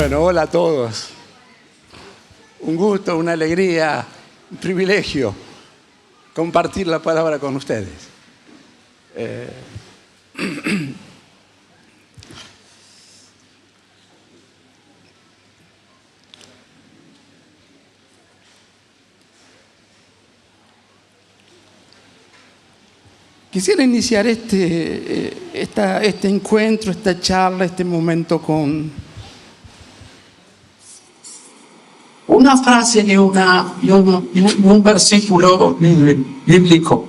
Bueno, hola a todos. Un gusto, una alegría, un privilegio compartir la palabra con ustedes. Quisiera iniciar este encuentro, esta charla, este momento con una frase de un versículo bíblico.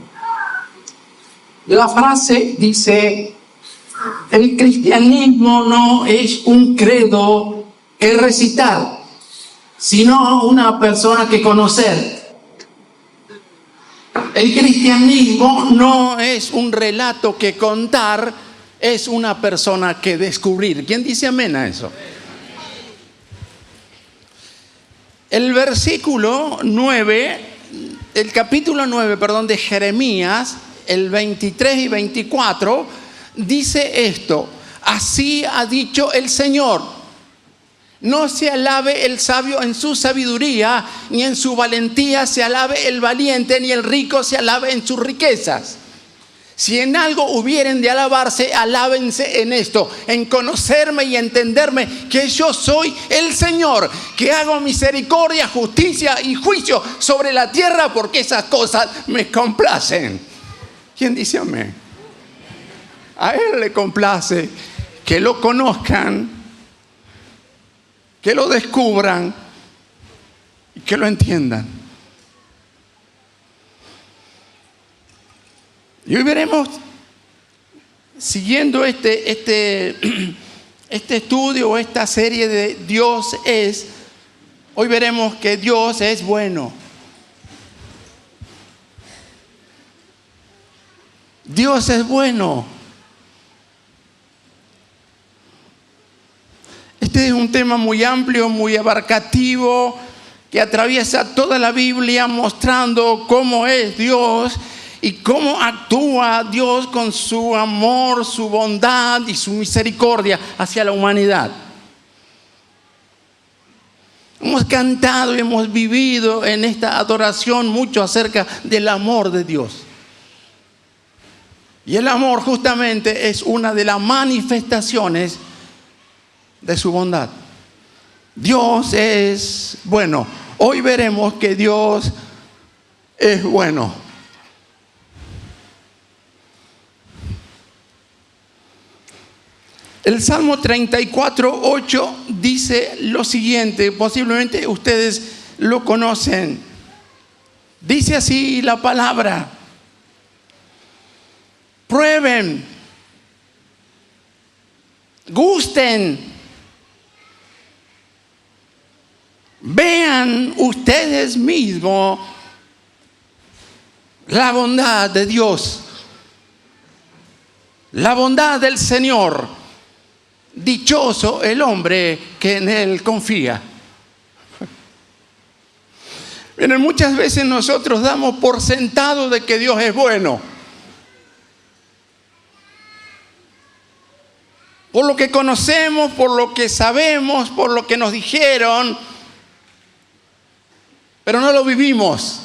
La frase dice: el cristianismo no es un credo que recitar, sino una persona que conocer. El cristianismo no es un relato que contar, es una persona que descubrir. ¿Quién dice amén a eso? El versículo 9, el capítulo 9, de Jeremías, el 23 y 24, dice esto: así ha dicho el Señor. No se alabe el sabio en su sabiduría, ni en su valentía se alabe el valiente, ni el rico se alabe en sus riquezas. Si en algo hubieren de alabarse, alábense en esto, en conocerme y entenderme que yo soy el Señor, que hago misericordia, justicia y juicio sobre la tierra, porque esas cosas me complacen. ¿Quién dice amén? A Él le complace que lo conozcan, que lo descubran y que lo entiendan. Y hoy veremos, siguiendo este estudio o esta serie de Dios es, hoy veremos que Dios es bueno. Dios es bueno. Este es un tema muy amplio, muy abarcativo, que atraviesa toda la Biblia mostrando cómo es Dios y cómo actúa Dios con su amor, su bondad y su misericordia hacia la humanidad. Hemos cantado y hemos vivido en esta adoración mucho acerca del amor de Dios. Y el amor justamente es una de las manifestaciones de su bondad. Dios es bueno. Hoy veremos que Dios es bueno. El Salmo 34:8 dice lo siguiente, posiblemente ustedes lo conocen. Dice así la palabra: prueben, gusten, vean ustedes mismos la bondad de Dios, la bondad del Señor. Dichoso el hombre que en Él confía. Miren, muchas veces nosotros damos por sentado de que Dios es bueno, por lo que conocemos, por lo que sabemos, por lo que nos dijeron, pero no lo vivimos.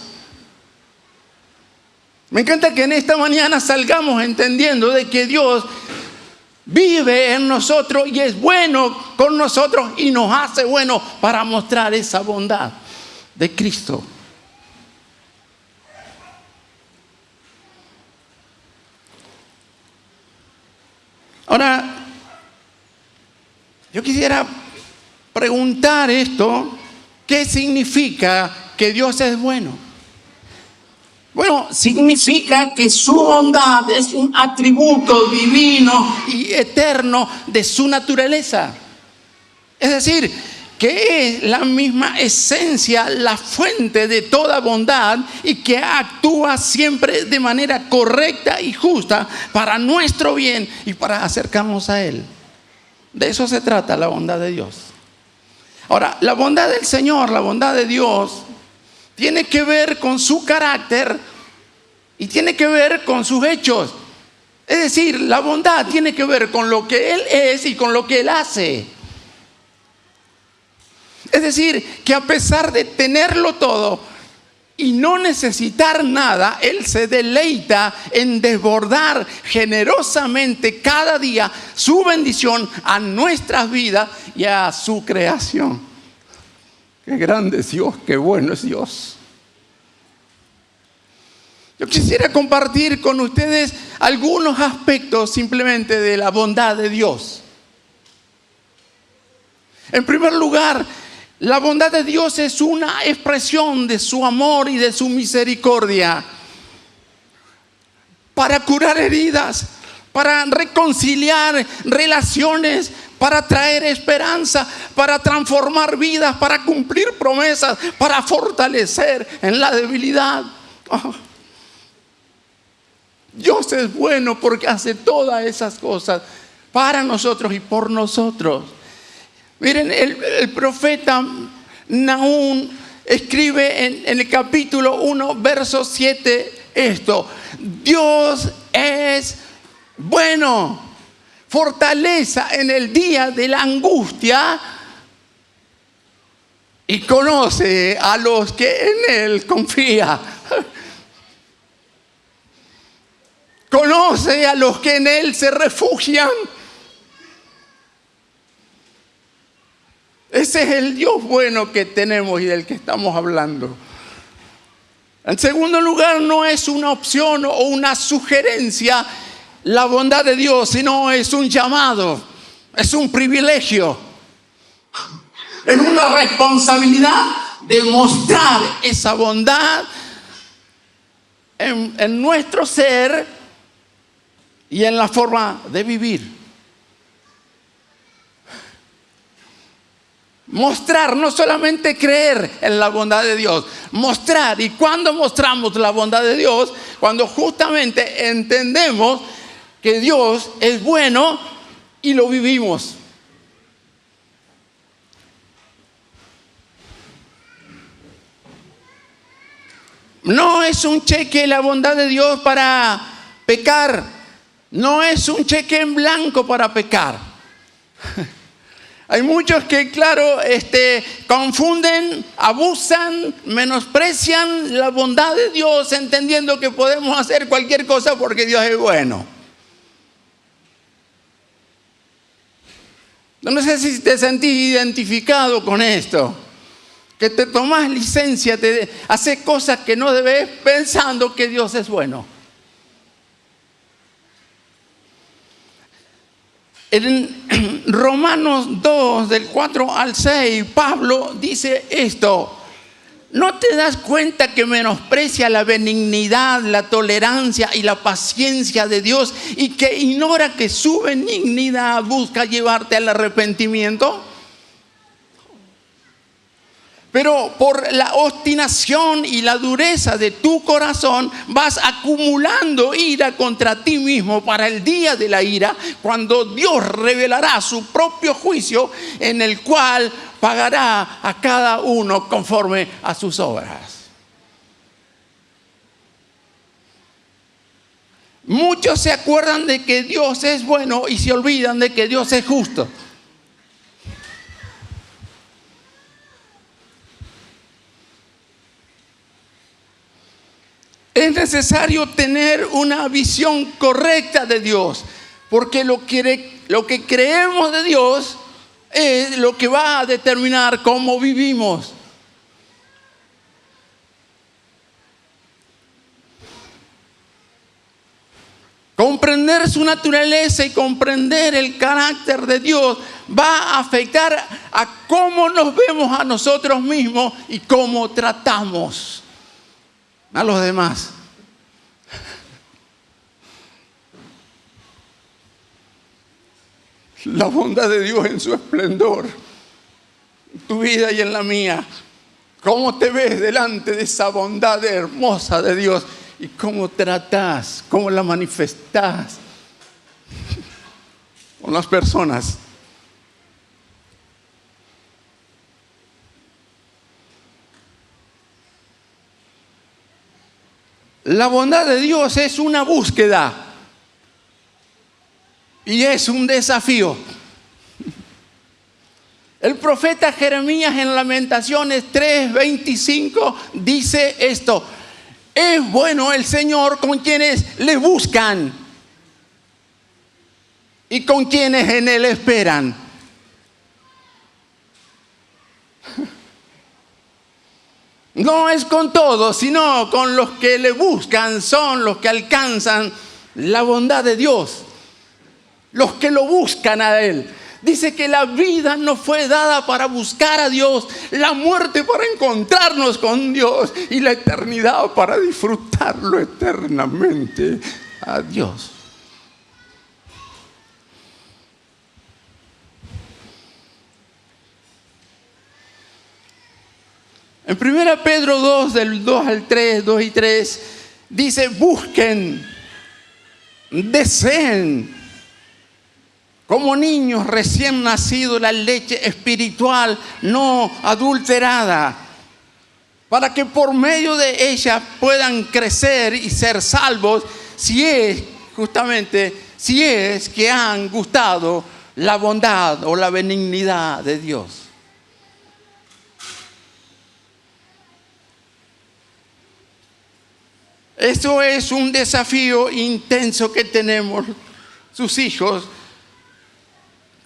Me encanta que en esta mañana salgamos entendiendo de que Dios vive en nosotros y es bueno con nosotros y nos hace bueno para mostrar esa bondad de Cristo. Ahora, yo quisiera preguntar esto: ¿qué significa que Dios es bueno? Bueno, significa que su bondad es un atributo divino y eterno de su naturaleza. Es decir, que es la misma esencia, la fuente de toda bondad y que actúa siempre de manera correcta y justa para nuestro bien y para acercarnos a Él. De eso se trata la bondad de Dios. Ahora, la bondad del Señor, la bondad de Dios, tiene que ver con su carácter y tiene que ver con sus hechos. Es decir, la bondad tiene que ver con lo que Él es y con lo que Él hace. Es decir, que a pesar de tenerlo todo y no necesitar nada, Él se deleita en desbordar generosamente cada día su bendición a nuestras vidas y a su creación. Qué grande es Dios, qué bueno es Dios. Yo quisiera compartir con ustedes algunos aspectos simplemente de la bondad de Dios. En primer lugar, la bondad de Dios es una expresión de su amor y de su misericordia para curar heridas, para reconciliar relaciones, para traer esperanza, para transformar vidas, para cumplir promesas, para fortalecer en la debilidad. Oh. Dios es bueno porque hace todas esas cosas para nosotros y por nosotros. Miren, el profeta Nahum escribe en el capítulo 1, verso 7 esto: Dios es bueno, fortaleza en el día de la angustia y conoce a los que en Él confían. Conoce a los que en Él se refugian. Ese es el Dios bueno que tenemos y del que estamos hablando. En segundo lugar, no es una opción o una sugerencia la bondad de Dios, sino es un llamado, es un privilegio. Es una responsabilidad de mostrar esa bondad en nuestro ser y en la forma de vivir. Mostrar, no solamente creer en la bondad de Dios, mostrar. ¿Y cuando mostramos la bondad de Dios? Cuando justamente entendemos que Dios es bueno y lo vivimos. No es un cheque la bondad de Dios para pecar. No es un cheque en blanco para pecar. Hay muchos que, claro, confunden, abusan, menosprecian la bondad de Dios, entendiendo que podemos hacer cualquier cosa porque Dios es bueno. No sé si te sentís identificado con esto, que te tomás licencia, te haces cosas que no debes pensando que Dios es bueno. En Romanos 2, del 4 al 6, Pablo dice esto: ¿no te das cuenta que menosprecia la benignidad, la tolerancia y la paciencia de Dios y que ignora que su benignidad busca llevarte al arrepentimiento? Pero por la obstinación y la dureza de tu corazón vas acumulando ira contra ti mismo para el día de la ira, cuando Dios revelará su propio juicio, en el cual pagará a cada uno conforme a sus obras. Muchos se acuerdan de que Dios es bueno y se olvidan de que Dios es justo. Es necesario tener una visión correcta de Dios, porque lo que creemos de Dios es lo que va a determinar cómo vivimos. Comprender su naturaleza y comprender el carácter de Dios va a afectar a cómo nos vemos a nosotros mismos y cómo tratamos a los demás. La bondad de Dios en su esplendor, en tu vida y en la mía. ¿Cómo te ves delante de esa bondad hermosa de Dios? Y cómo tratás, cómo la manifestás con las personas. La bondad de Dios es una búsqueda y es un desafío. El profeta Jeremías en Lamentaciones 3:25 dice esto: es bueno el Señor con quienes le buscan y con quienes en Él esperan. No es con todos, sino con los que le buscan, son los que alcanzan la bondad de Dios, los que lo buscan a Él. Dice que la vida no fue dada para buscar a Dios, la muerte para encontrarnos con Dios y la eternidad para disfrutarlo eternamente a Dios. En 1 Pedro 2, del 2 al 3, 2 y 3, dice: busquen, deseen, como niños recién nacidos, la leche espiritual no adulterada, para que por medio de ella puedan crecer y ser salvos, si es que han gustado la bondad o la benignidad de Dios. Eso es un desafío intenso que tenemos sus hijos,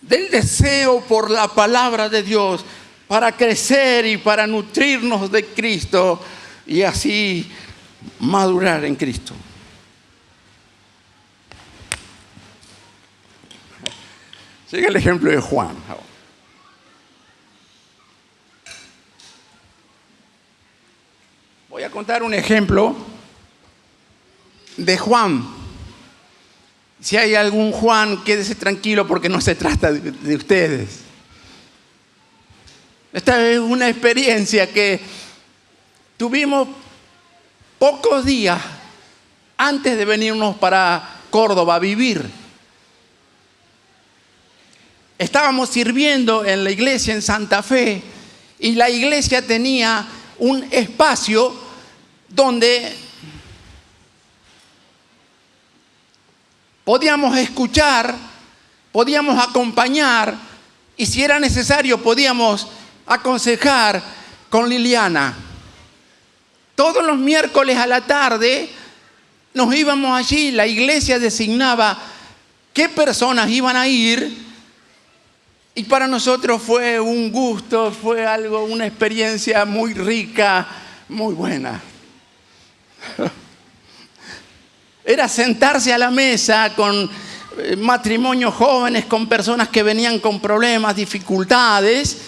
del deseo por la palabra de Dios para crecer y para nutrirnos de Cristo y así madurar en Cristo. Llega el ejemplo de Juan. Voy a contar un ejemplo de Juan. Si hay algún Juan, quédese tranquilo porque no se trata de ustedes. Esta es una experiencia que tuvimos pocos días antes de venirnos para Córdoba a vivir. Estábamos sirviendo en la iglesia en Santa Fe y la iglesia tenía un espacio donde podíamos escuchar, podíamos acompañar y si era necesario podíamos aconsejar con Liliana. Todos los miércoles a la tarde nos íbamos allí, la iglesia designaba qué personas iban a ir y para nosotros fue un gusto, fue algo, una experiencia muy rica, muy buena. Era sentarse a la mesa con matrimonios jóvenes, con personas que venían con problemas, dificultades.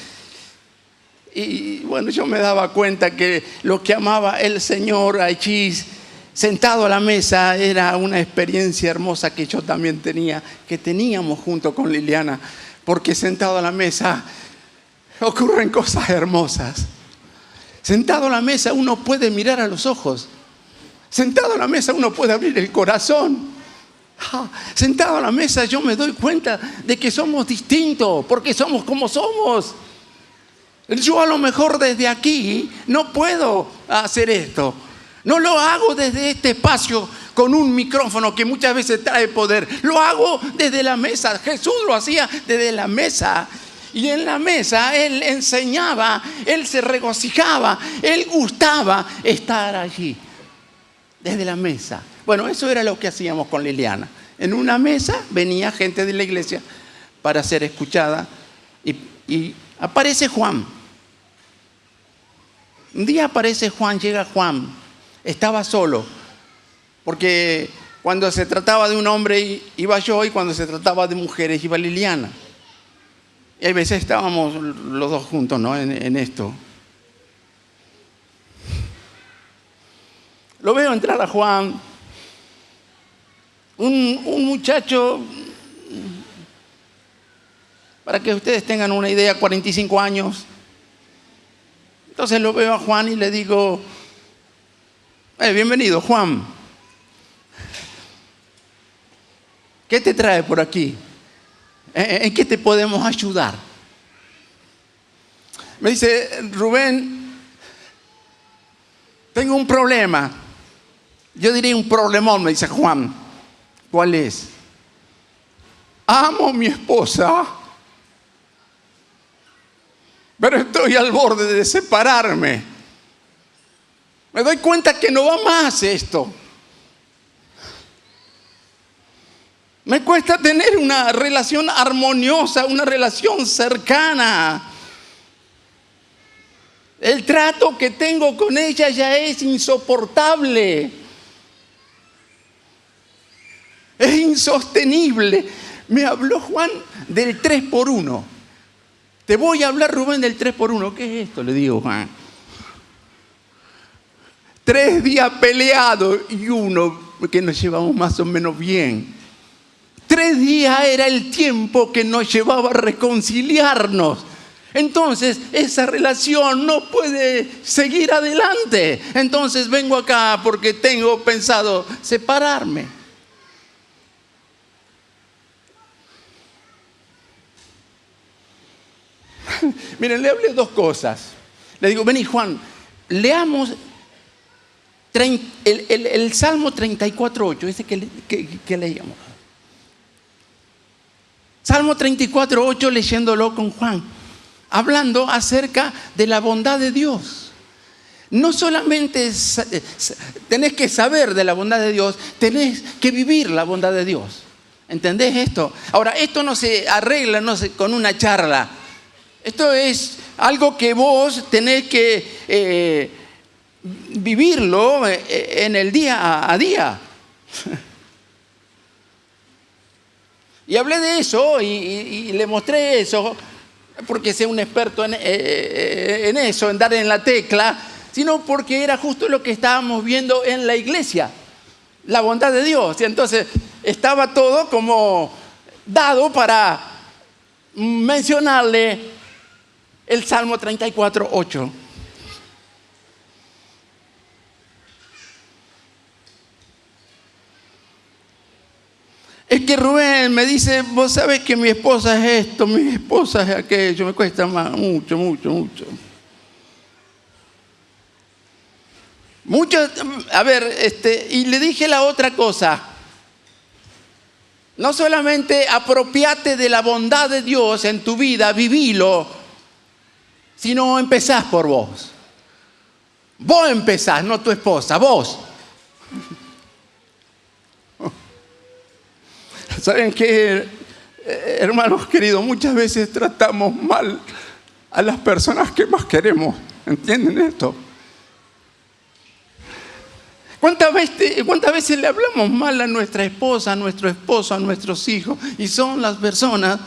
Y bueno, yo me daba cuenta que lo que amaba el Señor allí, sentado a la mesa, era una experiencia hermosa que yo también tenía, que teníamos junto con Liliana. Porque sentado a la mesa ocurren cosas hermosas. Sentado a la mesa uno puede mirar a los ojos. Sentado a la mesa uno puede abrir el corazón. Sentado a la mesa yo me doy cuenta de que somos distintos, porque somos como somos. Yo a lo mejor desde aquí no puedo hacer esto. No lo hago desde este espacio con un micrófono que muchas veces trae poder. Lo hago desde la mesa. Jesús lo hacía desde la mesa. Y en la mesa Él enseñaba, Él se regocijaba, Él gustaba estar allí. Desde la mesa. Bueno, eso era lo que hacíamos con Liliana. En una mesa venía gente de la iglesia para ser escuchada. Y aparece Juan. Un día aparece Juan, llega Juan. Estaba solo. Porque cuando se trataba de un hombre iba yo y cuando se trataba de mujeres iba Liliana. Y a veces estábamos los dos juntos, ¿no? En esto. Lo veo entrar a Juan, un muchacho, para que ustedes tengan una idea, 45 años. Entonces lo veo a Juan y le digo: bienvenido, Juan. ¿Qué te trae por aquí? ¿En qué te podemos ayudar? Me dice: Rubén, tengo un problema. Yo diría un problemón, me dice Juan. ¿Cuál es? Amo a mi esposa, pero estoy al borde de separarme. Me doy cuenta que no va más esto. Me cuesta tener una relación armoniosa, una relación cercana. El trato que tengo con ella ya es insoportable. Es insostenible. Me habló Juan del 3x1. Te voy a hablar, Rubén, del 3x1. ¿Qué es esto? Le digo, Juan. 3 días peleados y uno que nos llevamos más o menos bien. 3 días era el tiempo que nos llevaba a reconciliarnos. Entonces, esa relación no puede seguir adelante. Entonces, vengo acá porque tengo pensado separarme. Miren, le hablé 2 cosas. Le digo, vení, Juan, leamos el Salmo 34:8, ese que leíamos. Salmo 34:8, leyéndolo con Juan, hablando acerca de la bondad de Dios. No solamente tenés que saber de la bondad de Dios, tenés que vivir la bondad de Dios. ¿Entendés esto? Ahora, esto no se arregla con una charla. Esto es algo que vos tenés que vivirlo en el día a día. Y hablé de eso y le mostré eso, porque soy un experto en eso, en dar en la tecla, sino porque era justo lo que estábamos viendo en la iglesia, la bondad de Dios. Y entonces estaba todo como dado para mencionarle el Salmo 34:8. Es que Rubén me dice, vos sabés que mi esposa es esto, mi esposa es aquello, me cuesta mucho. A ver, y le dije la otra cosa. No solamente apropiate de la bondad de Dios en tu vida, vivilo, sino empezás por vos. Vos empezás, no tu esposa, vos. ¿Saben qué, hermanos queridos? Muchas veces tratamos mal a las personas que más queremos. ¿Entienden esto? ¿Cuántas veces le hablamos mal a nuestra esposa, a nuestro esposo, a nuestros hijos? Y son las personas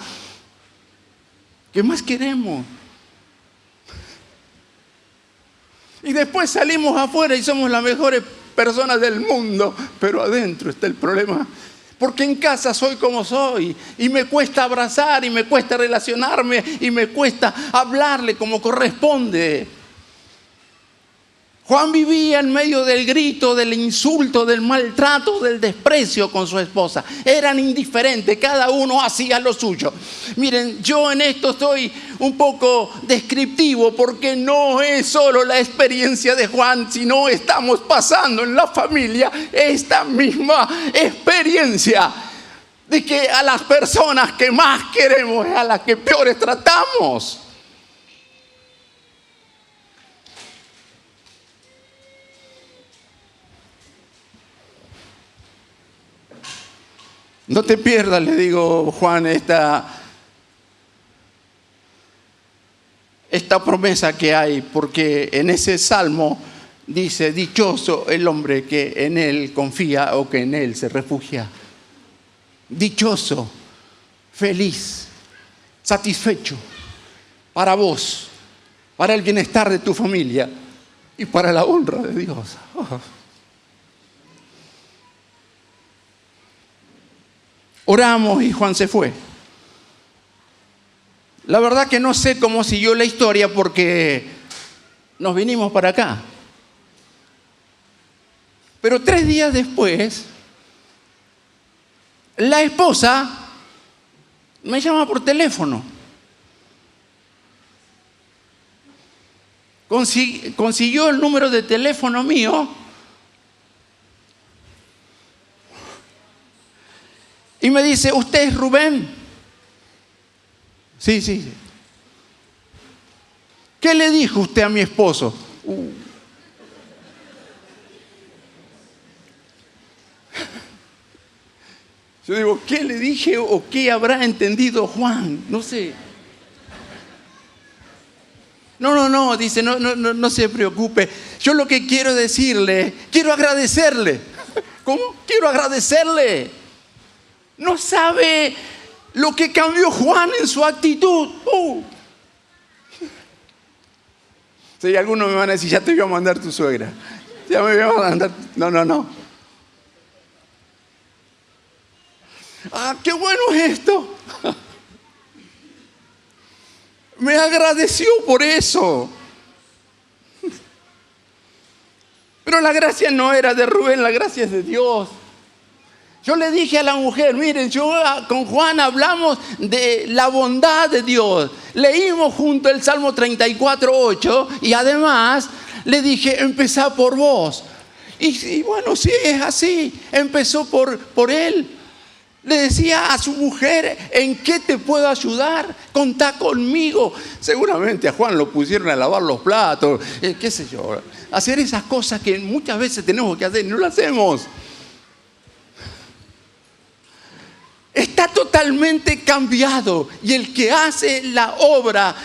que más queremos. Y después salimos afuera y somos las mejores personas del mundo, pero adentro está el problema. Porque en casa soy como soy y me cuesta abrazar y me cuesta relacionarme y me cuesta hablarle como corresponde. Juan vivía en medio del grito, del insulto, del maltrato, del desprecio con su esposa. Eran indiferentes, cada uno hacía lo suyo. Miren, yo en esto estoy un poco descriptivo porque no es solo la experiencia de Juan, sino estamos pasando en la familia esta misma experiencia de que a las personas que más queremos es a las que peores tratamos. No te pierdas, le digo, Juan, esta promesa que hay, porque en ese salmo dice, dichoso el hombre que en él confía o que en él se refugia. Dichoso, feliz, satisfecho, para vos, para el bienestar de tu familia y para la honra de Dios. Oh. Oramos y Juan se fue. La verdad que no sé cómo siguió la historia porque nos vinimos para acá. Pero 3 días después, la esposa me llama por teléfono. Consiguió el número de teléfono mío. Y me dice, ¿usted es Rubén? Sí. ¿qué le dijo usted a mi esposo? Yo digo, ¿qué le dije o qué habrá entendido Juan? No sé. No, dice, no se preocupe. Yo lo que quiero decirle, quiero agradecerle. ¿Cómo? Quiero agradecerle. No sabe lo que cambió Juan en su actitud. Si algunos me van a decir, ya te voy a mandar tu suegra. Ya me voy a mandar. No. Qué bueno es esto. Me agradeció por eso. Pero la gracia no era de Rubén, la gracia es de Dios. Yo le dije a la mujer, miren, yo con Juan hablamos de la bondad de Dios. Leímos junto el Salmo 34:8 y además le dije, empezá por vos. Y bueno, sí, es así. Empezó por él. Le decía a su mujer, ¿en qué te puedo ayudar? Contá conmigo. Seguramente a Juan lo pusieron a lavar los platos, qué sé yo. Hacer esas cosas que muchas veces tenemos que hacer y no lo hacemos. Está totalmente cambiado. Y el que hace la obra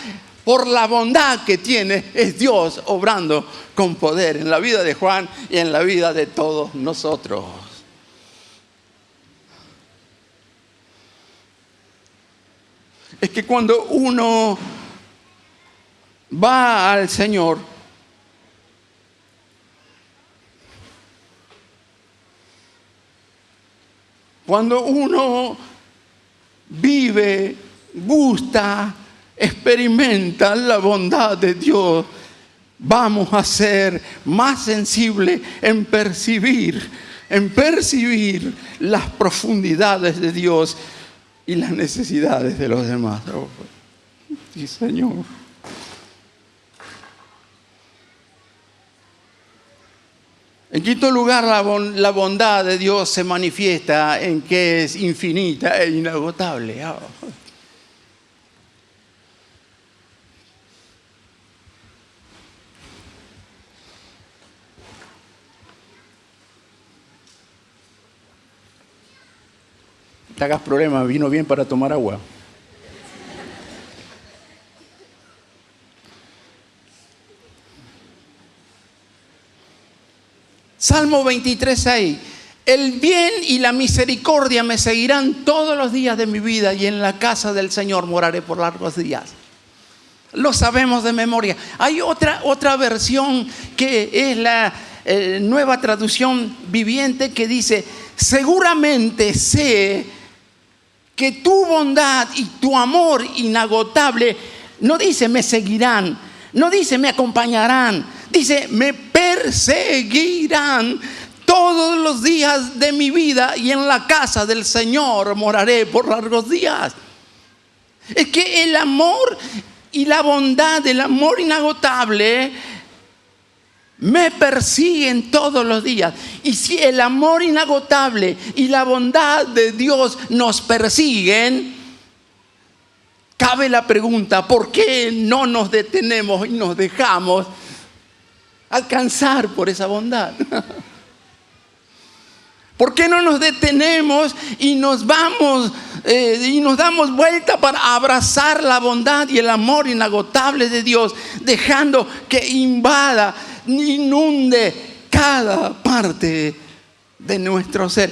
por la bondad que tiene es Dios obrando con poder en la vida de Juan y en la vida de todos nosotros. Es que cuando uno va al Señor, cuando uno vive, gusta, experimenta la bondad de Dios, vamos a ser más sensibles en percibir las profundidades de Dios y las necesidades de los demás. Sí, Señor. En quinto lugar, la bondad de Dios se manifiesta en que es infinita e inagotable. Te hagas problema, vino bien para tomar agua. Salmo 23:6. El bien y la misericordia me seguirán todos los días de mi vida y en la casa del Señor moraré por largos días. Lo sabemos de memoria. Hay otra versión que es la nueva traducción viviente que dice, seguramente sé que tu bondad y tu amor inagotable, no dice me seguirán, no dice me acompañarán, dice me perseguirán todos los días de mi vida y en la casa del Señor moraré por largos días. Es que el amor y la bondad, el amor inagotable, me persiguen todos los días. Y si el amor inagotable y la bondad de Dios nos persiguen, cabe la pregunta, ¿por qué no nos detenemos y nos dejamos alcanzar por esa bondad? ¿Por qué no nos detenemos y nos vamos y nos damos vuelta para abrazar la bondad y el amor inagotable de Dios, dejando que invada, inunde cada parte de nuestro ser?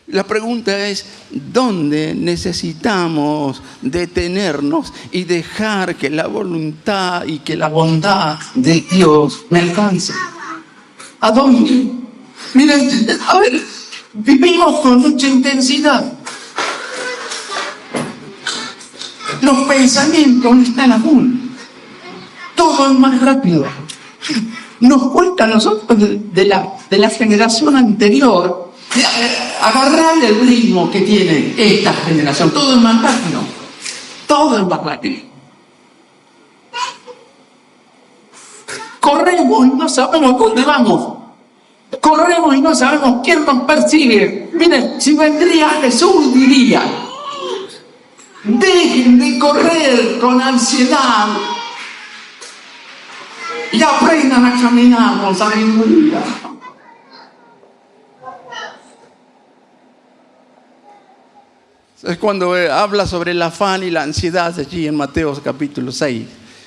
La pregunta es, ¿dónde necesitamos detenernos y dejar que la voluntad y que la bondad de Dios me alcance? ¿A dónde? Miren, a ver, vivimos con mucha intensidad. Los pensamientos están a full. Todo es más rápido. Nos cuesta a nosotros de la generación anterior agarrar el ritmo que tiene esta generación. Todo es más rápido. Todo es más rápido. Corremos y no sabemos dónde vamos. Corremos y no sabemos quién nos persigue. Miren, si vendría Jesús diría, dejen de correr con ansiedad y aprendan a caminar con sabiduría. Es cuando habla sobre el afán y la ansiedad allí en Mateo capítulo 6,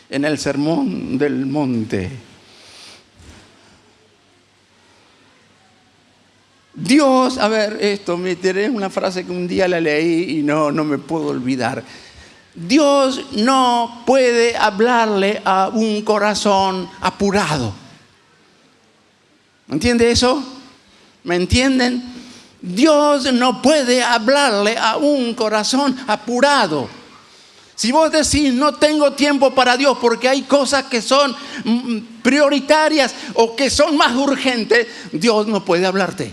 en el Sermón del Monte. Dios, a ver, esto, me tiré una frase que un día la leí y no me puedo olvidar. Dios no puede hablarle a un corazón apurado. ¿Entiende eso? ¿Me entienden? Dios no puede hablarle a un corazón apurado. Si vos decís, no tengo tiempo para Dios porque hay cosas que son prioritarias o que son más urgentes, Dios no puede hablarte.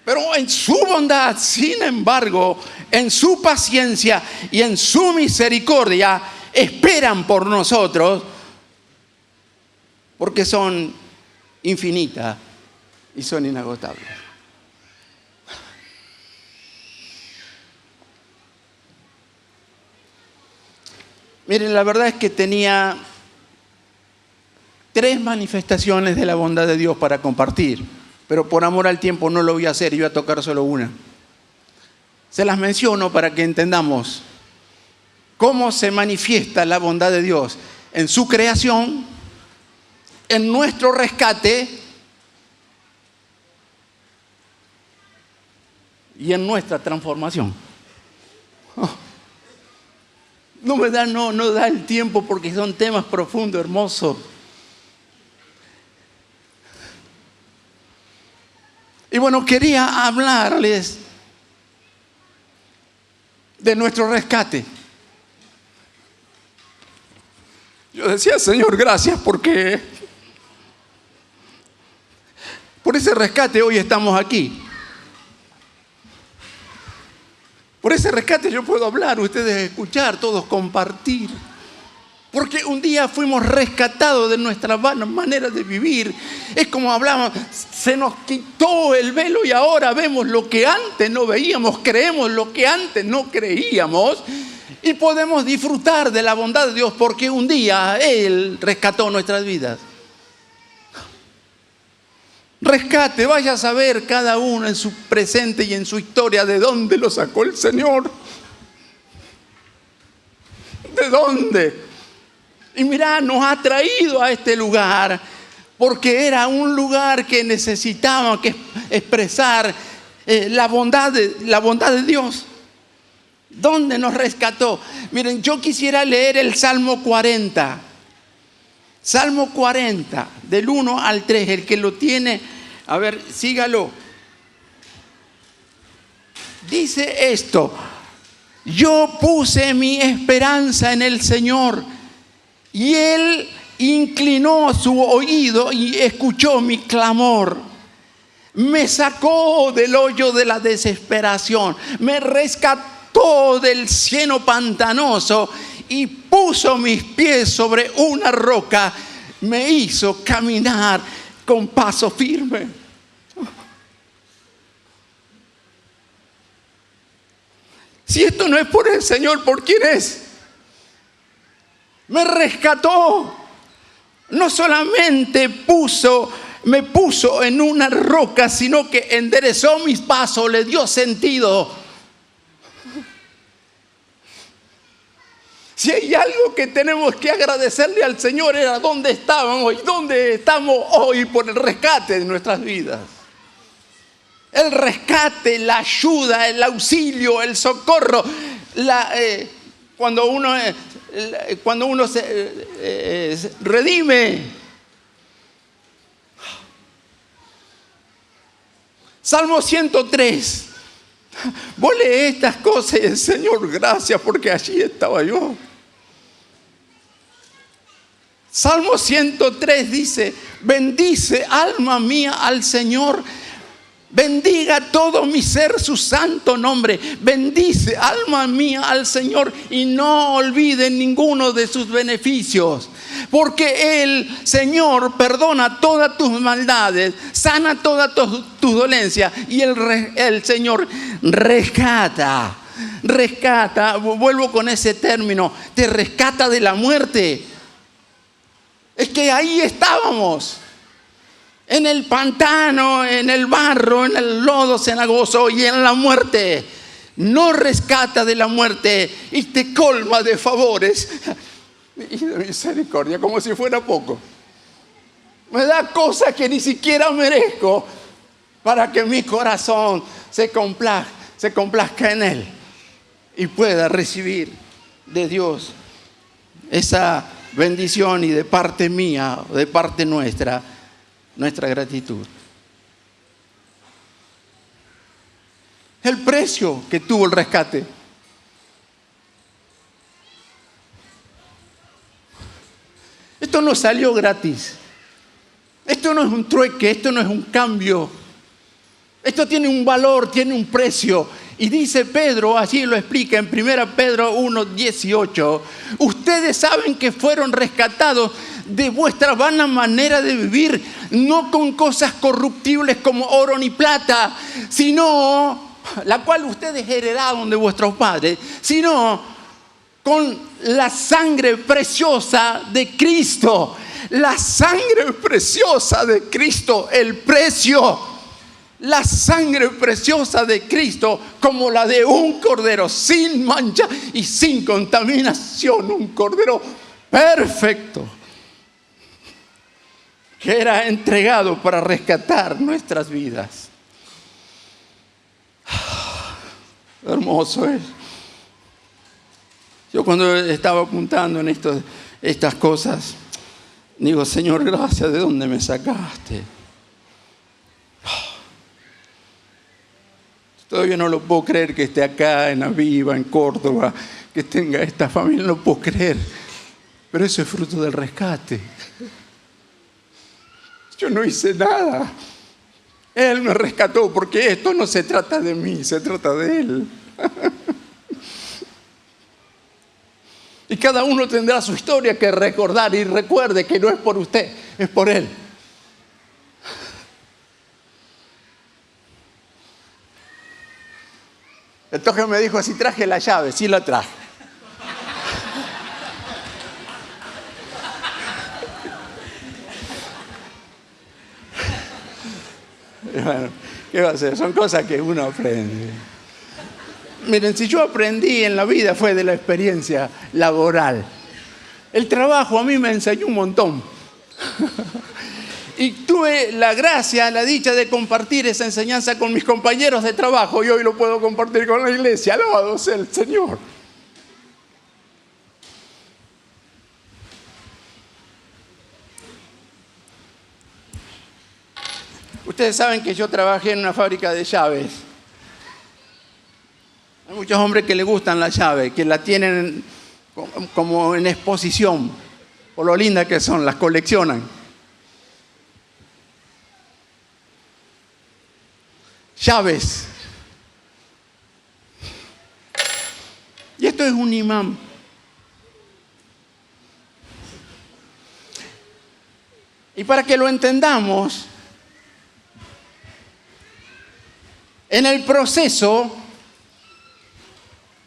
Pero en su bondad, sin embargo, en su paciencia y en su misericordia, esperan por nosotros porque son infinitas y son inagotables. Miren, la verdad es que tenía 3 manifestaciones de la bondad de Dios para compartir, pero por amor al tiempo no lo voy a hacer, yo voy a tocar solo una. Se las menciono para que entendamos cómo se manifiesta la bondad de Dios en su creación, en nuestro rescate y en nuestra transformación. No da el tiempo porque son temas profundos, hermosos. Y bueno, quería hablarles de nuestro rescate. Yo decía, Señor, gracias porque por ese rescate hoy estamos aquí. Por ese rescate yo puedo hablar, ustedes escuchar, todos compartir. Porque un día fuimos rescatados de nuestra manera de vivir. Es como hablamos, se nos quitó el velo y ahora vemos lo que antes no veíamos, creemos lo que antes no creíamos y podemos disfrutar de la bondad de Dios porque un día Él rescató nuestras vidas. Rescate, vaya a saber cada uno en su presente y en su historia de dónde lo sacó el Señor. ¿De dónde? Y mirá, nos ha traído a este lugar porque era un lugar que necesitaba que expresar la bondad de Dios. ¿Dónde nos rescató? Miren, yo quisiera leer el Salmo 40. Salmo 40, del 1 al 3, el que lo tiene, a ver, sígalo. Dice esto: yo puse mi esperanza en el Señor y Él inclinó su oído y escuchó mi clamor. Me sacó del hoyo de la desesperación, me rescató del cieno pantanoso y puso mis pies sobre una roca, me hizo caminar con paso firme. Si esto no es por el Señor, ¿por quién es? Me rescató. No solamente me puso en una roca, sino que enderezó mis pasos, le dio sentido. Si hay algo que tenemos que agradecerle al Señor era dónde estábamos y dónde estamos hoy por el rescate de nuestras vidas. El rescate, la ayuda, el auxilio, el socorro. Cuando uno se redime. Salmo 103. Vos lees estas cosas y el Señor, gracias porque allí estaba yo. Salmo 103 dice: bendice alma mía al Señor, bendiga todo mi ser su santo nombre. Bendice alma mía al Señor y no olvide ninguno de sus beneficios. Porque el Señor perdona todas tus maldades, sana todas tus dolencias y el Señor rescata. Vuelvo con ese término, te rescata de la muerte. Es que ahí estábamos, en el pantano, en el barro, en el lodo cenagoso y en la muerte. Nos rescata de la muerte y te colma de favores y de misericordia, como si fuera poco. Me da cosas que ni siquiera merezco para que mi corazón se complazca en Él y pueda recibir de Dios esa bendición y de parte mía, de parte nuestra gratitud. El precio que tuvo el rescate. Esto no salió gratis. Esto no es un trueque, esto no es un cambio. Esto tiene un valor, tiene un precio. Y dice Pedro, así lo explica en 1 Pedro 1:18. Ustedes saben que fueron rescatados de vuestra vana manera de vivir, no con cosas corruptibles como oro ni plata, sino la cual ustedes heredaron de vuestros padres, sino con la sangre preciosa de Cristo. La sangre preciosa de Cristo, el precio. La sangre preciosa de Cristo, como la de un cordero sin mancha y sin contaminación, un cordero perfecto, que era entregado para rescatar nuestras vidas. Hermoso es. Yo cuando estaba apuntando en estas cosas, digo, Señor, gracias, ¿de dónde me sacaste? Todavía no lo puedo creer que esté acá en Aviva, en Córdoba, que tenga esta familia, no lo puedo creer. Pero eso es fruto del rescate. Yo no hice nada. Él me rescató, porque esto no se trata de mí, se trata de Él. Y cada uno tendrá su historia que recordar, y recuerde que no es por usted, es por Él. Entonces me dijo, si traje la llave, sí la traje. Bueno, ¿qué va a hacer? Son cosas que uno aprende. Miren, si yo aprendí en la vida fue de la experiencia laboral. El trabajo a mí me enseñó un montón. Y tuve la gracia, la dicha de compartir esa enseñanza con mis compañeros de trabajo y hoy lo puedo compartir con la iglesia. Alabado sea el Señor. Ustedes saben que yo trabajé en una fábrica de llaves. Hay muchos hombres que les gustan las llaves, que la tienen como en exposición, por lo lindas que son, las coleccionan. Llaves. Y esto es un imán. Y para que lo entendamos, en el proceso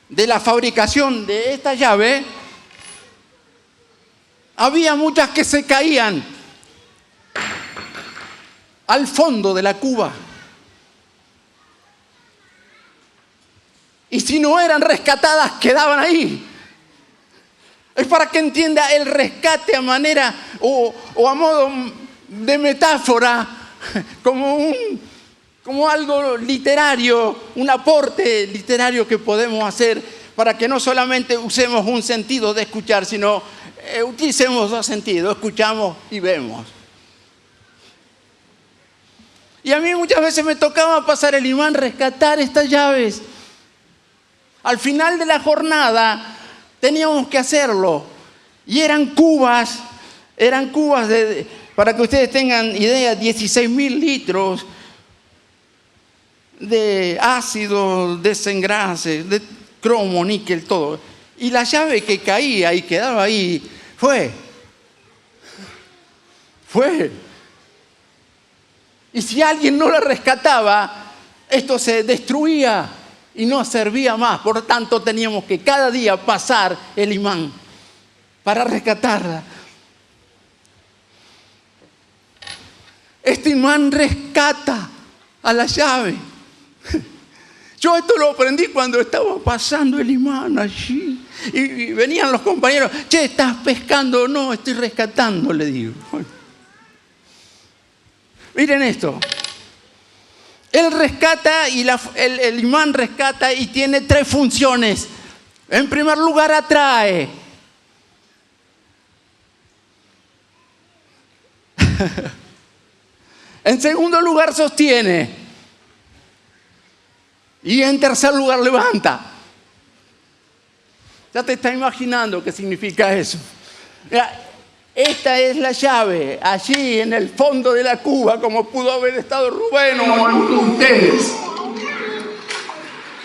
de la fabricación de esta llave, había muchas que se caían al fondo de la cuba. Y si no eran rescatadas, quedaban ahí. Es para que entienda el rescate a manera o a modo de metáfora, como algo literario, un aporte literario que podemos hacer para que no solamente usemos un sentido de escuchar, sino utilicemos dos sentidos, escuchamos y vemos. Y a mí muchas veces me tocaba pasar el imán, rescatar estas llaves. Al final de la jornada teníamos que hacerlo. Y eran cubas para que ustedes tengan idea, 16,000 litros de ácido, desengrase, de cromo, níquel, todo. Y la llave que caía y quedaba ahí fue. Y si alguien no la rescataba, esto se destruía y no servía más. Por lo tanto, teníamos que cada día pasar el imán para rescatarla. Este imán rescata a la llave. Yo esto lo aprendí cuando estaba pasando el imán allí. Y venían los compañeros, che, ¿estás pescando? No, estoy rescatando, le digo. Miren esto. Él rescata y el imán rescata y tiene 3 funciones. En primer lugar, atrae. En segundo lugar, sostiene. Y en tercer lugar, levanta. Ya te estás imaginando qué significa eso. Mira, esta es la llave, allí en el fondo de la cuba, como pudo haber estado Rubén o alguno de ustedes.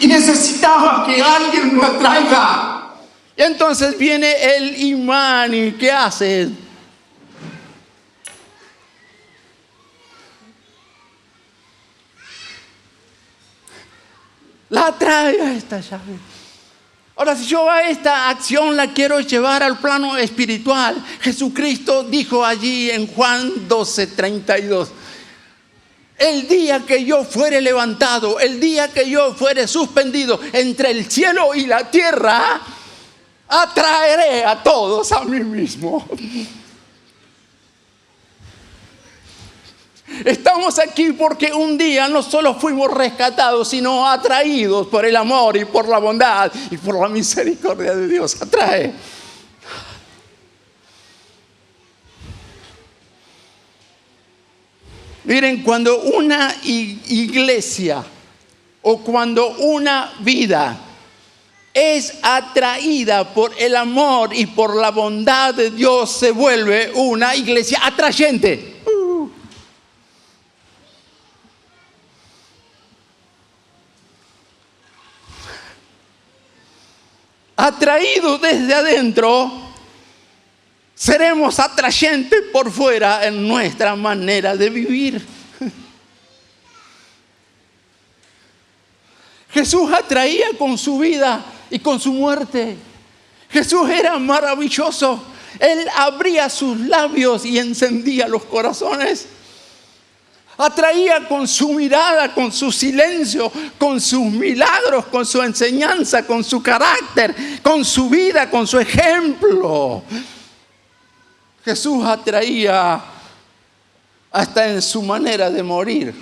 Y necesitaba que alguien lo traiga. Y entonces viene el imán y ¿qué hace? La trae a esta llave. Ahora, si yo a esta acción la quiero llevar al plano espiritual, Jesucristo dijo allí en Juan 12:32, el día que yo fuere levantado, el día que yo fuere suspendido entre el cielo y la tierra, atraeré a todos a mí mismo. Estamos aquí porque un día no solo fuimos rescatados, sino atraídos por el amor y por la bondad y por la misericordia de Dios. Atrae. Miren, cuando una iglesia o cuando una vida es atraída por el amor y por la bondad de Dios, se vuelve una iglesia atrayente. Atraídos desde adentro, seremos atrayentes por fuera en nuestra manera de vivir. Jesús atraía con su vida y con su muerte. Jesús era maravilloso. Él abría sus labios y encendía los corazones. Atraía con su mirada, con su silencio, con sus milagros, con su enseñanza, con su carácter, con su vida, con su ejemplo. Jesús atraía hasta en su manera de morir.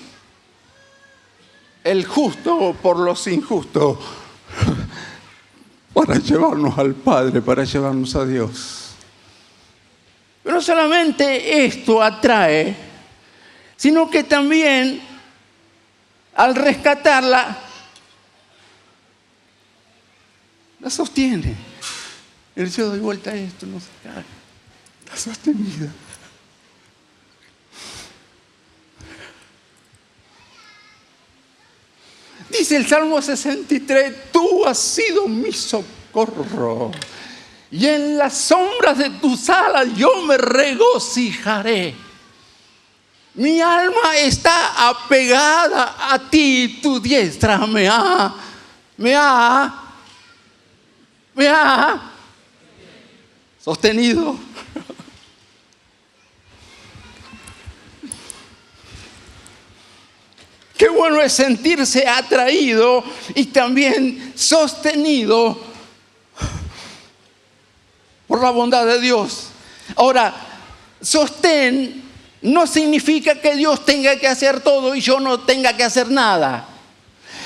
El justo por los injustos, para llevarnos al Padre, para llevarnos a Dios. Pero no solamente esto atrae, sino que también al rescatarla, la sostiene. Yo doy vuelta a esto, no se cae. Está sostenida. Dice el Salmo 63, tú has sido mi socorro. Y en las sombras de tus alas yo me regocijaré. Mi alma está apegada a ti, tu diestra me ha sostenido. Qué bueno es sentirse atraído y también sostenido por la bondad de Dios. Ahora, sostén no significa que Dios tenga que hacer todo y yo no tenga que hacer nada.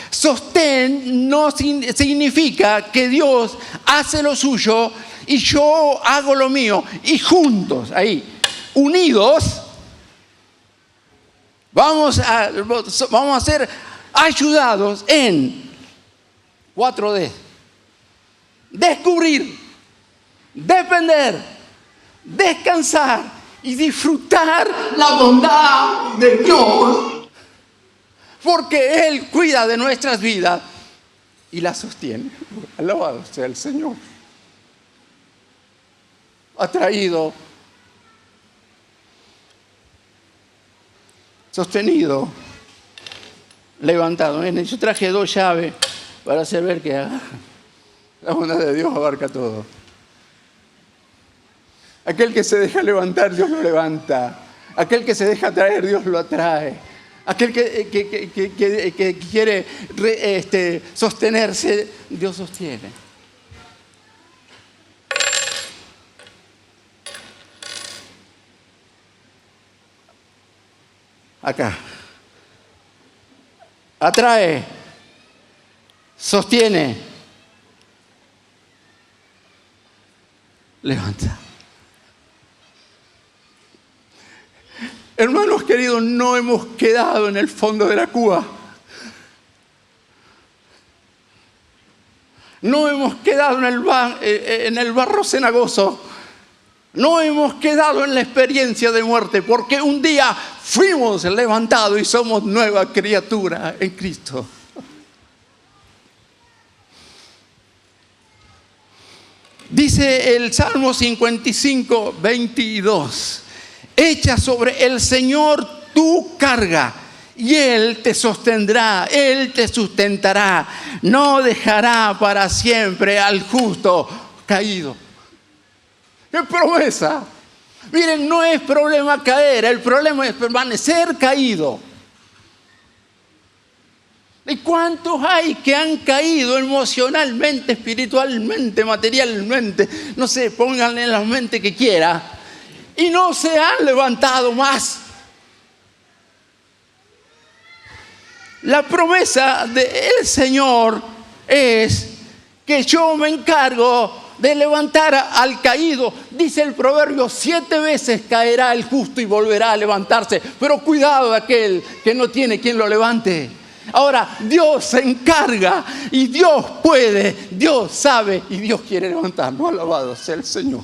Sostén no significa que Dios hace lo suyo y yo hago lo mío. Y juntos, ahí, unidos, vamos a ser ayudados en 4D. Descubrir, depender, descansar y disfrutar la bondad de Dios, porque Él cuida de nuestras vidas y las sostiene. Alabado sea el Señor. Atraído, sostenido, levantado. Yo traje 2 llaves para hacer ver que la bondad de Dios abarca todo. Aquel que se deja levantar, Dios lo levanta. Aquel que se deja atraer, Dios lo atrae. Aquel que quiere sostenerse, Dios sostiene. Acá. Atrae, sostiene, levanta. Hermanos queridos, no hemos quedado en el fondo de la cuba. No hemos quedado en el barro cenagoso. No hemos quedado en la experiencia de muerte, porque un día fuimos levantados y somos nueva criatura en Cristo. Dice el Salmo 55, 22. Echa sobre el Señor tu carga y Él te sostendrá, Él te sustentará. No dejará para siempre al justo caído. ¡Qué promesa! Miren, no es problema caer, el problema es permanecer caído. ¿Y cuántos hay que han caído emocionalmente, espiritualmente, materialmente? No sé, pónganle en la mente que quiera. Y no se han levantado más. La promesa del Señor es que yo me encargo de levantar al caído. Dice el proverbio, 7 veces caerá el justo y volverá a levantarse. Pero cuidado de aquel que no tiene quien lo levante. Ahora, Dios se encarga y Dios puede, Dios sabe y Dios quiere levantarnos. Alabado sea el Señor.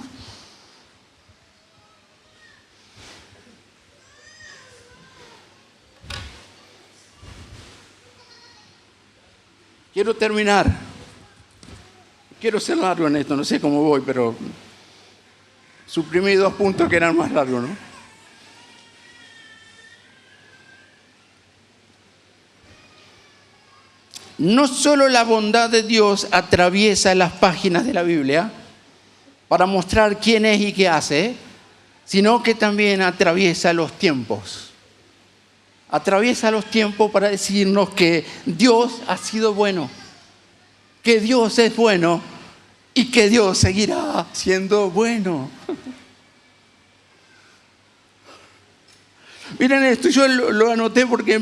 Quiero terminar. Quiero ser largo en esto, no sé cómo voy, pero suprimí 2 puntos que eran más largos, ¿no? No solo la bondad de Dios atraviesa las páginas de la Biblia para mostrar quién es y qué hace, sino que también atraviesa los tiempos. Atraviesa los tiempos para decirnos que Dios ha sido bueno, que Dios es bueno y que Dios seguirá siendo bueno. Miren esto, yo lo anoté porque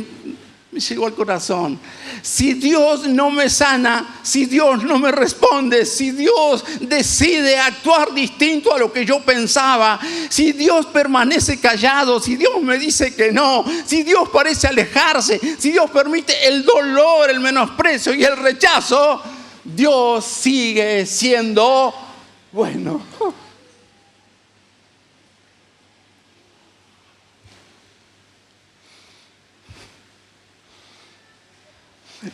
me llegó al corazón. Si Dios no me sana, si Dios no me responde, si Dios decide actuar distinto a lo que yo pensaba, si Dios permanece callado, si Dios me dice que no, si Dios parece alejarse, si Dios permite el dolor, el menosprecio y el rechazo, Dios sigue siendo bueno.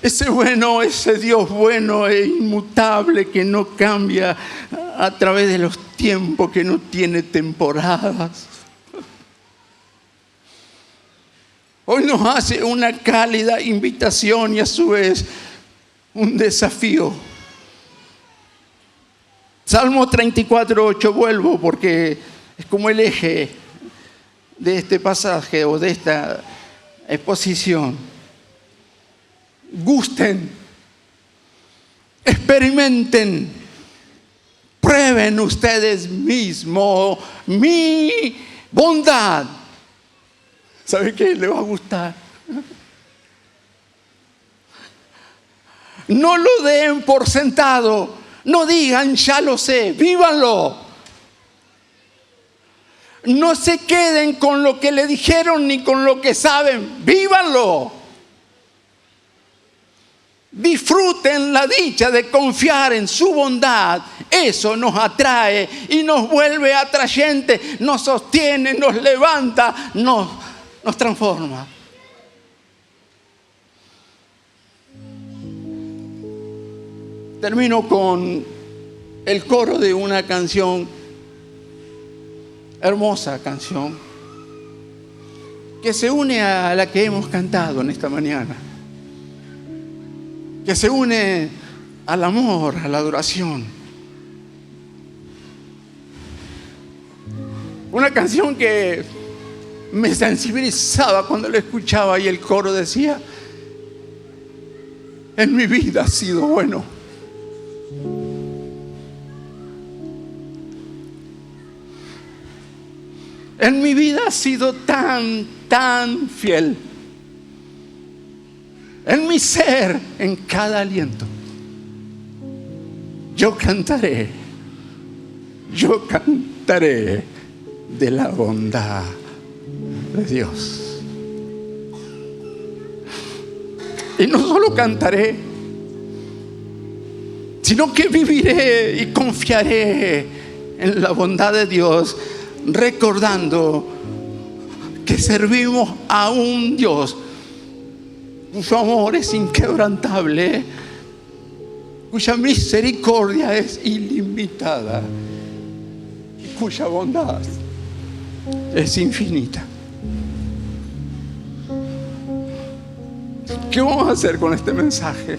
Ese bueno, ese Dios bueno e inmutable que no cambia a través de los tiempos, que no tiene temporadas. Hoy nos hace una cálida invitación y a su vez un desafío. Salmo 34:8, vuelvo porque es como el eje de este pasaje o de esta exposición. Gusten, experimenten, prueben ustedes mismos mi bondad. ¿Sabe qué? Le va a gustar. No lo den por sentado, no digan ya lo sé, vívanlo. No se queden con lo que le dijeron ni con lo que saben, vívanlo. Disfruten la dicha de confiar en su bondad. Eso nos atrae y nos vuelve atrayente, nos sostiene, nos levanta, nos transforma. Termino con el coro de una canción, hermosa canción, que se une a la que hemos cantado en esta mañana, que se une al amor, a la adoración. Una canción que me sensibilizaba cuando lo escuchaba y el coro decía: en mi vida ha sido bueno. En mi vida ha sido tan fiel. En mi ser, en cada aliento, yo cantaré de la bondad de Dios. Y no solo cantaré, sino que viviré y confiaré en la bondad de Dios, recordando que servimos a un Dios cuyo amor es inquebrantable, cuya misericordia es ilimitada y cuya bondad es infinita. ¿Qué vamos a hacer con este mensaje?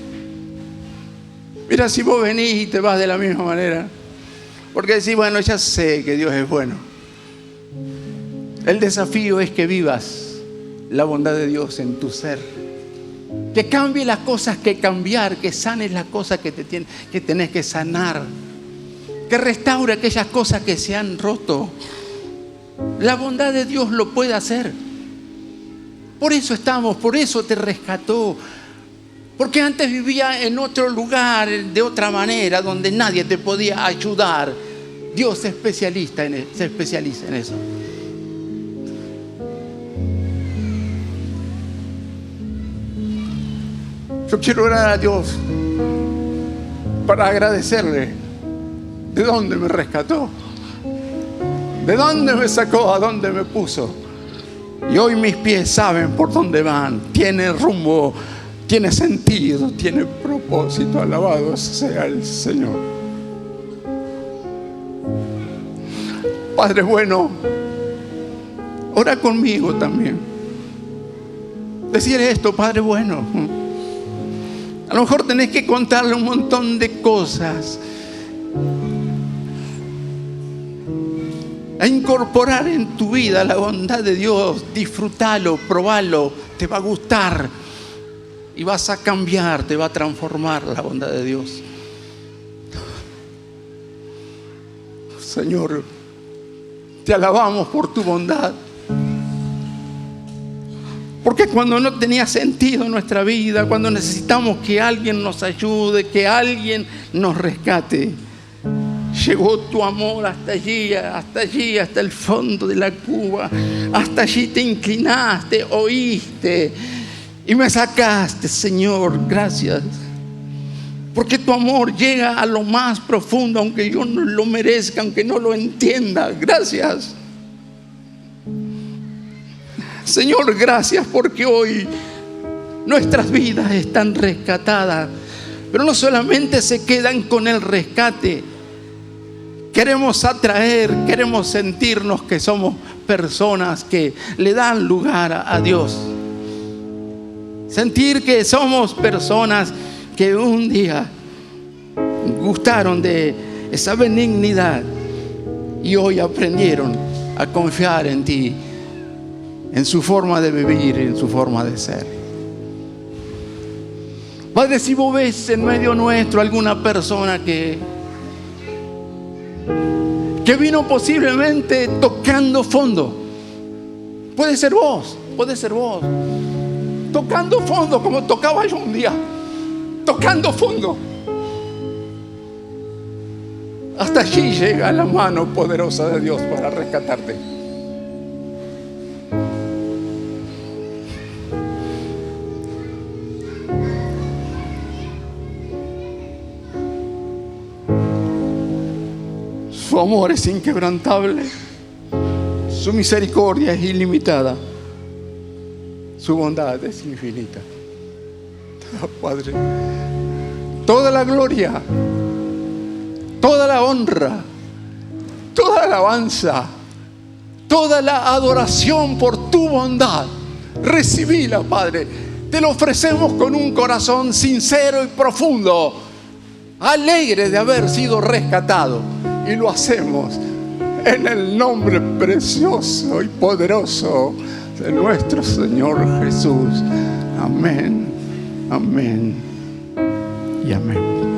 Mira, si vos venís y te vas de la misma manera, porque decís: bueno, ya sé que Dios es bueno. El desafío es que vivas la bondad de Dios en tu ser, que cambie las cosas que cambiar, que sanes las cosas que tenés que sanar, que restaure aquellas cosas que se han roto. La bondad de Dios lo puede hacer. Por eso estamos, por eso te rescató. Porque antes vivía en otro lugar, de otra manera, donde nadie te podía ayudar. Dios se especializa en eso. Yo quiero orar a Dios para agradecerle de dónde me rescató, de dónde me sacó, a dónde me puso. Y hoy mis pies saben por dónde van, tiene rumbo, tiene sentido, tiene propósito. Alabado sea el Señor. Padre bueno, ora conmigo también. Decirle esto: Padre bueno. A lo mejor tenés que contarle un montón de cosas, a incorporar en tu vida la bondad de Dios. Disfrútalo, probalo, te va a gustar y vas a cambiar, te va a transformar la bondad de Dios. Señor, te alabamos por tu bondad, porque cuando no tenía sentido nuestra vida, cuando necesitamos que alguien nos ayude, que alguien nos rescate, llegó tu amor hasta allí, hasta el fondo de la cuba. Hasta allí te inclinaste, oíste y me sacaste, Señor. Gracias, porque tu amor llega a lo más profundo, aunque yo no lo merezca, aunque no lo entienda. Gracias, Señor. Gracias porque hoy nuestras vidas están rescatadas, pero no solamente se quedan con el rescate. Queremos atraer, queremos sentirnos que somos personas que le dan lugar a Dios. Sentir que somos personas que un día gustaron de esa benignidad y hoy aprendieron a confiar en ti, en su forma de vivir, en su forma de ser. Padre, si vos ves en medio nuestro alguna persona que vino posiblemente tocando fondo, puede ser vos, tocando fondo como tocaba yo un día, tocando fondo. Hasta allí llega la mano poderosa de Dios para rescatarte. Su amor es inquebrantable, su misericordia es ilimitada, su bondad es infinita. Padre, toda la gloria, toda la honra, toda la alabanza, toda la adoración por tu bondad, recibíla, Padre. Te lo ofrecemos con un corazón sincero y profundo, alegre de haber sido rescatado. Y lo hacemos en el nombre precioso y poderoso de nuestro Señor Jesús. Amén, amén y amén.